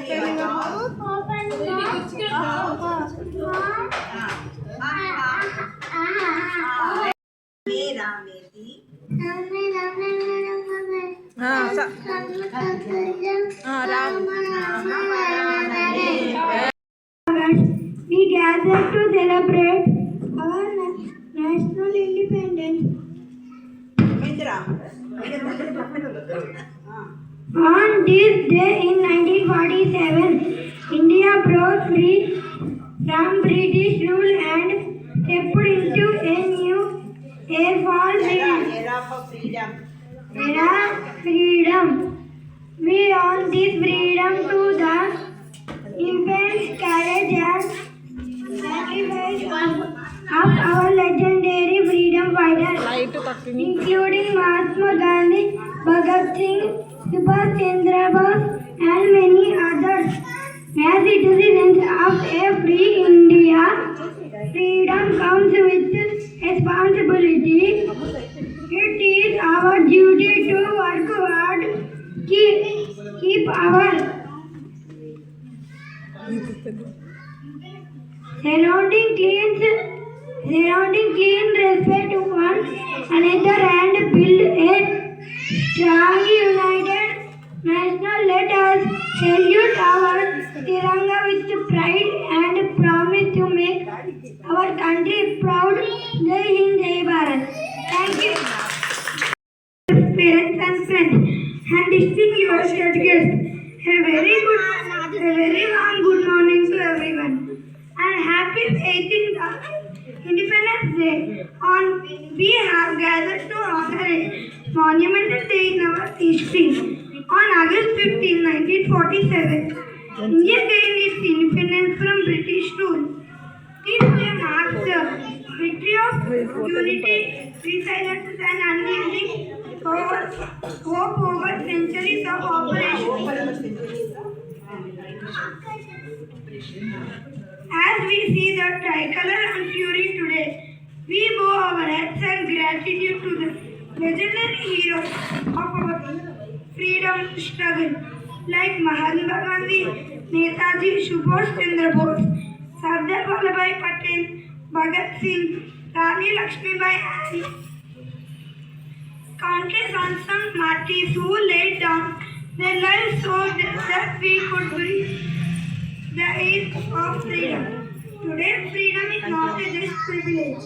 We gather to celebrate our national independence. On this day in 1947, India broke free from British rule and stepped into a new era of freedom. We owe this freedom to the immense courage and sacrifice of our legendary freedom fighters, including Mahatma Gandhi, Bhagat Singh, Subhash Chandra Bose, and many others. As citizens of a free India, freedom comes with responsibility. It is our duty to work hard, keep our surrounding clean, respect one another, and build a strong, united nation. Let us salute our Tiranga with pride and promise to make our country proud. Jai Hind, Jai Bharat. Thank you. Parents and friends and distinguished guests, a very warm good morning to everyone and happy 18th Independence Day. We have gathered to honor a monumental day in our history. On August 15, 1947, India gained its independence from British rule. This day marks the victory of unity, resilience, and unwavering hope over centuries of operation. As we see the tricolor and fury today, we bow our heads and gratitude to the legendary heroes of our freedom struggle like Mahatma Gandhi, Netaji Subhash Chandra Bose, Sardar Vallabhbhai Patel, Bhagat Singh, Rani Lakshmibai, and countless unsung martyrs who laid down their lives so that we could breathe the air of freedom. Today, freedom is not a just privilege.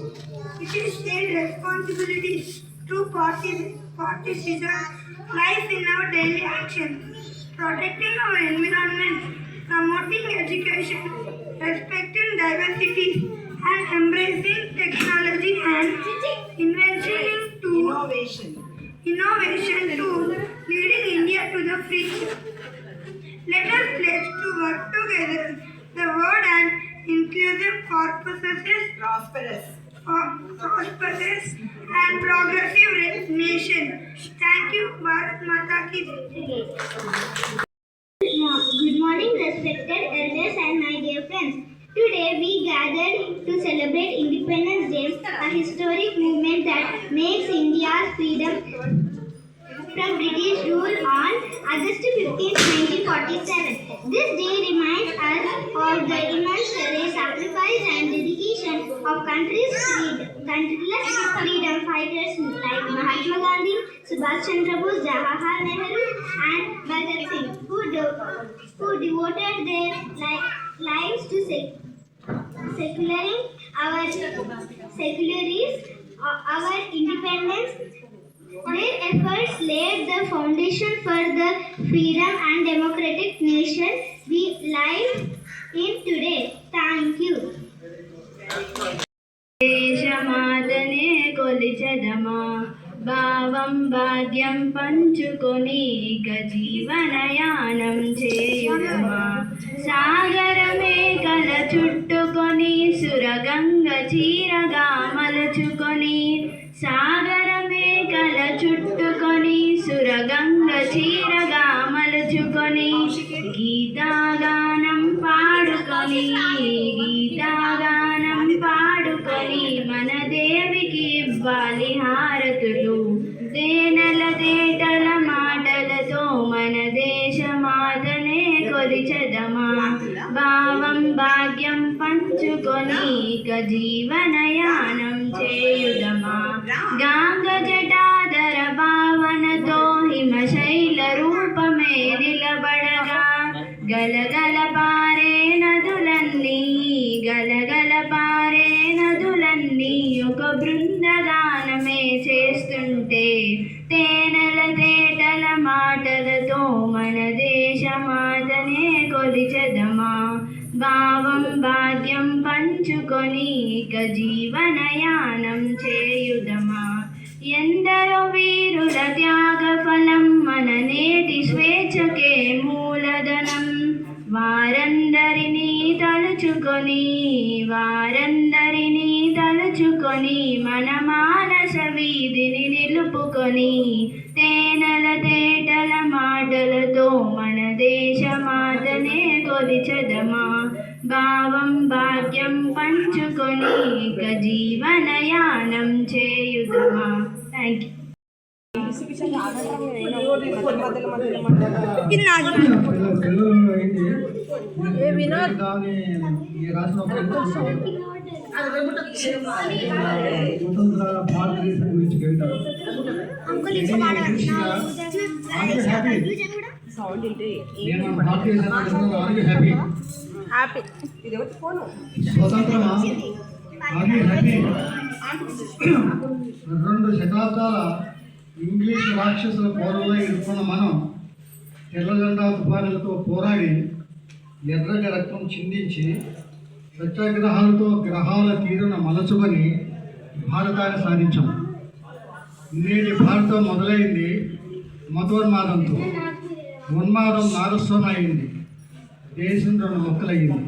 It is shared responsibility to participate lies in our daily actions, protecting our environment, promoting education, respecting diversity, and embracing technology and innovation to leading India to the future. Let us pledge to work together the word and inclusive prosperous and progressive nation. Thank you, Bharat Mata Ki Jai. Good morning, respected elders and my dear friends. Today we gathered to celebrate Independence Day, a historic movement that makes India's freedom from British rule on August 15, 1947. This day reminds us of the immense courage, sacrifice and dedication of country's freedom fighters like Mahatma Gandhi, Subhash Chandra Bose, Jawaharlal Nehru and Bhagat Singh, who devoted their lives to secularize our independence. Their efforts laid the foundation for the freedom and democratic nation we live in today. Thank you. దేశమాతనే కొలిచెదమా భావం భాగ్యం పంచుకొని ఇక జీవనయానం చేయుదమా సాగరమే కల చుట్టుకొని సురగంగ చీరగా మలచుకొని సాగరమే కల చుట్టుకొని సురగంగ చీరగా మలచుకొని గీతాగానం పాడుకొని మన దేవికి ఇవ్వాలి హారతులు దేనల దేటల మాటలతో మన దేశమాతనే కొలిచెద జీవనయానం చేయుదమా గాంగ జటాధర భావనతో హిమశైల రూపమే నిలబడగా గలగల పారే నదులన్నీ గలగల పారే నదులన్నీ ఒక బృందగానమే చేస్తుంటే తేనెల తేటల మాటలతో మన దేశమాతనే కొలిచెదమా భావం భాగ్యం పంచుకొని ఇక జీవనయానం చేయుదమా ఎందరో వీరుల త్యాగ ఫలం మన నేటి స్వేచ్ఛకే మూలధనం వారందరినీ తలుచుకొని మన మానస వీధిని నిలుపుకొని తేనెల తేటల మాటలతో మన దేశమాతనే కొలిచెదమా భావం భాగ్యం పంచుకొని ఇక జీవనయానం చేయుదమా. Thank you. స్వతంత్ర భారతదేశం గురించి కవిత స్వతంత్రమా హ్యాపీ 2 శతాబ్దాల ఇంగ్లీష్ రాక్షసుల పోరులో ఇరుక్కున్న మనం తెల్ల జెండా తుపాకులతో పోరాడి ఎర్రటి రక్తం చిందించి సత్యాగ్రహాలతో గ్రహాల తీరున మలచుకొని భారతాన్ని సాధించాం. నేటి భారతం మొదలైంది మతోన్మాదంతో. ఉన్మాదం నారస్వం అయింది, దేశం 2 ముక్కలయ్యింది.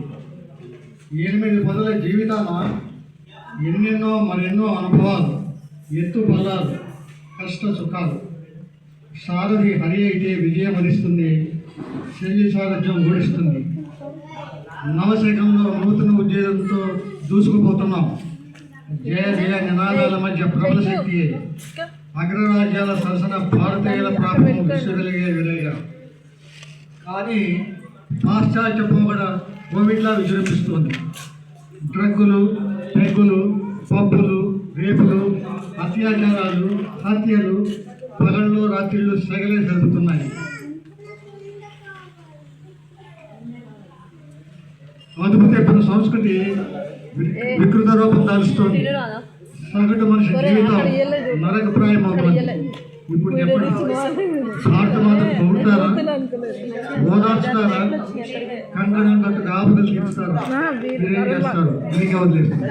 8 పదుల జీవితాన ఎన్నెన్నో మరెన్నో అనుభవాలు, ఎత్తు బలాలు, కష్ట సుఖాలు. సారథి హరి అయితే విజయం వరిస్తుంది, శల్య సారథ్యం ఓడిస్తుంది. నవశకంలో నూతన ఉద్యోగంతో దూసుకుపోతున్నాం. జయ జయ నినాదాల మధ్య ప్రబల శక్తి అగ్రరాజ్యాల సరసన భారతీయుల ప్రాపం విశ్వగలిగే విధంగా. కానీ పాశ్చాత్య పోగడ కోవిడ్లా విజృంభిస్తుంది. డ్రగ్గులు, పెగ్గులు, పబ్బులు, రేపులు, అత్యాచారాలు, హత్యలు పగళ్ళు రాత్రిళ్ళు సెగలే జరుగుతున్నాయి. అదుపు తెప్పిన సంస్కృతి వికృత రూపం దాల్చుతోంది. సగటు మనిషి జీవితం నరకప్రాయం అవుతుంది. ఇప్పుడు చెప్పండి, భారత మాతను పొగుడతారా, ఓదార్చుతారా, కంకణం కట్టుగా ఆపదలు తీరుస్తారా? మీరేం చేస్తారు? మీకే వదిలేస్తారు.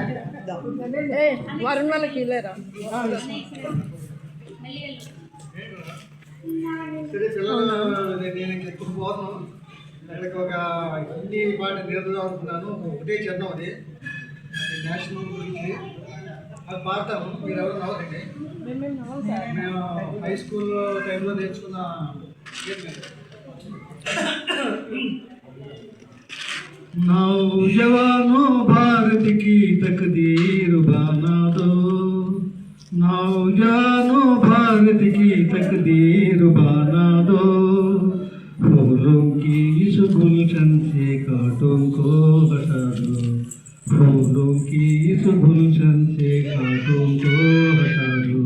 నేను ఎక్కువ పోతున్నాను. అక్కడికి ఒక హిందీ పాట నేర్చుదాం అనుకున్నాను. ఒకటే చందం, అది నేషనల్ గురించి. అది పాడతాము, మీరు ఎవరు నవ్వకండి. మేము హై స్కూల్ టైంలో నేర్చుకున్న నౌజవానో భారత్ की तकदीर बना दो, नौजवानों भारत की तकदीर बना दो, फूलों की इस गुलशन से कांटों को हटा दो, फूलों की इस गुलशन से कांटों को हटा दो,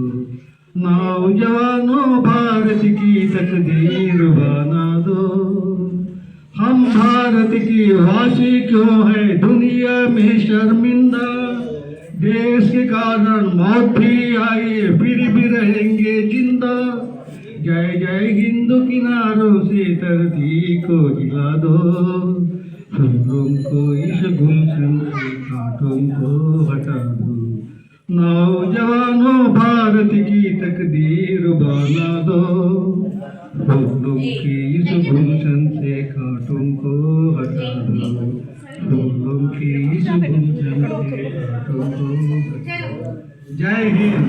नौजवानों भारत की तकदीर बना दो। हम भारत की वासी क्यों है दुनिया में शर्मिंदा, देश के कारण मौत भी आई फिर भी रहेंगे जिंदा, जय जय हिंद किनारों से धरती को हिला दो, फूलों को इस गुलशन से कांटों को हटा दो, नौजवानों भारत की तकदीर बना दो, फूलों की इस गुलशन से कांटों को हटा दो, फूलों की इस गुलशन से कांटों को हटा दो। जय हिंद।